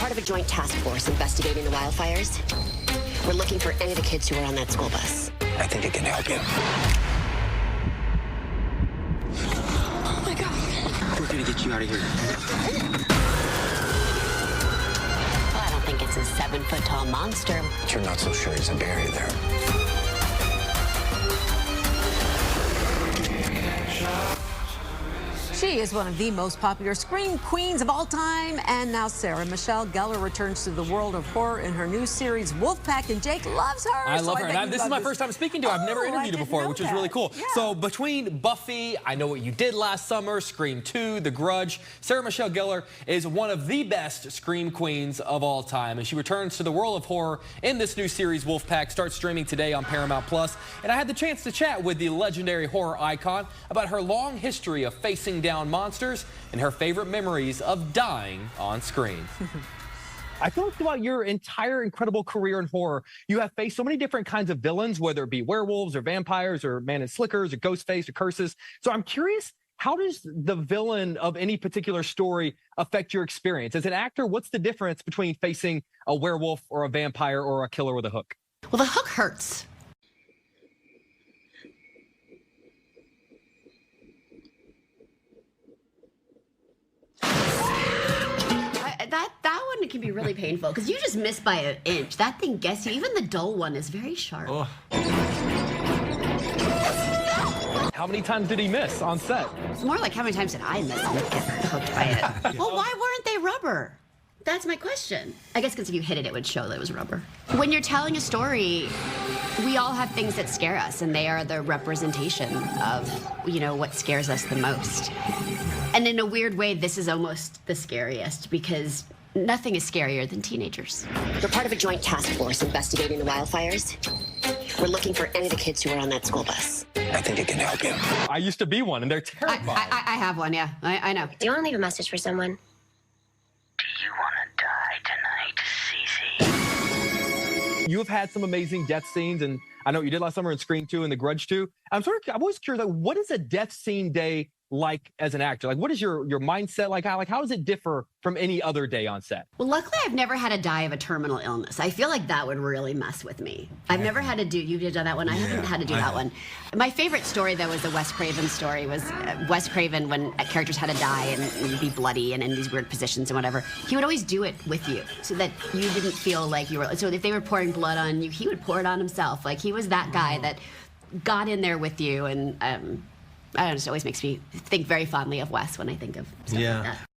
part of a joint task force investigating the wildfires. We're looking for any of the kids who were on that school bus. I think it can help you. Oh my God. We're gonna get you out of here. Well, I don't think it's a 7-foot-tall monster. But you're not so sure he's buried there. She is one of the most popular scream queens of all time, and now Sarah Michelle Gellar returns to the world of horror in her new series Wolfpack, and Jake loves her. I love her, and this is my first time speaking to her. I've never interviewed her before, which is really cool. Yeah. So between Buffy, I Know What You Did Last Summer, Scream 2, The Grudge, Sarah Michelle Gellar is one of the best scream queens of all time, and she returns to the world of horror in this new series Wolfpack. Starts streaming today on Paramount Plus, and I had the chance to chat with the legendary horror icon about her long history of facing down monsters and her favorite memories of dying on screen. I feel like throughout your entire incredible career in horror, you have faced so many different kinds of villains, whether it be werewolves or vampires or man in slickers or Ghostface or curses. So I'm curious, how does the villain of any particular story affect your experience? As an actor, what's the difference between facing a werewolf or a vampire or a killer with a hook? Well, the hook hurts. That one can be really painful because you just miss by an inch. That thing gets you. Even the dull one is very sharp. Oh. How many times did he miss on set? It's more like how many times did I miss and get hooked by it? Well, why weren't they rubber? That's my question. I guess because if you hit it, it would show that it was rubber. When you're telling a story, we all have things that scare us, and they are the representation of, you know, what scares us the most. And in a weird way, this is almost the scariest because nothing is scarier than teenagers. We're part of a joint task force investigating the wildfires. We're looking for any of the kids who were on that school bus. I think it can help you. I used to be one, and they're terrifying. I have one, yeah. I know. Do you want to leave a message for someone? Do you want to die tonight, Cece? You have had some amazing death scenes, and I Know What You Did Last Summer in Scream 2 and The Grudge 2. I'm always curious, like, what is a death scene day like as an actor? Like, what is your mindset like? How does it differ from any other day on set? Well, luckily, I've never had to die of a terminal illness. I feel like that would really mess with me. I've never had to do, you did that one? I haven't had to do that one. My favorite story, though, was the Wes Craven story, was Wes Craven, when characters had to die and be bloody and in these weird positions and whatever, he would always do it with you so that you didn't feel like you were, so if they were pouring blood on you, he would pour it on himself. Like, he was that guy that got in there with you, and I don't know, it always makes me think very fondly of Wes when I think of stuff like that.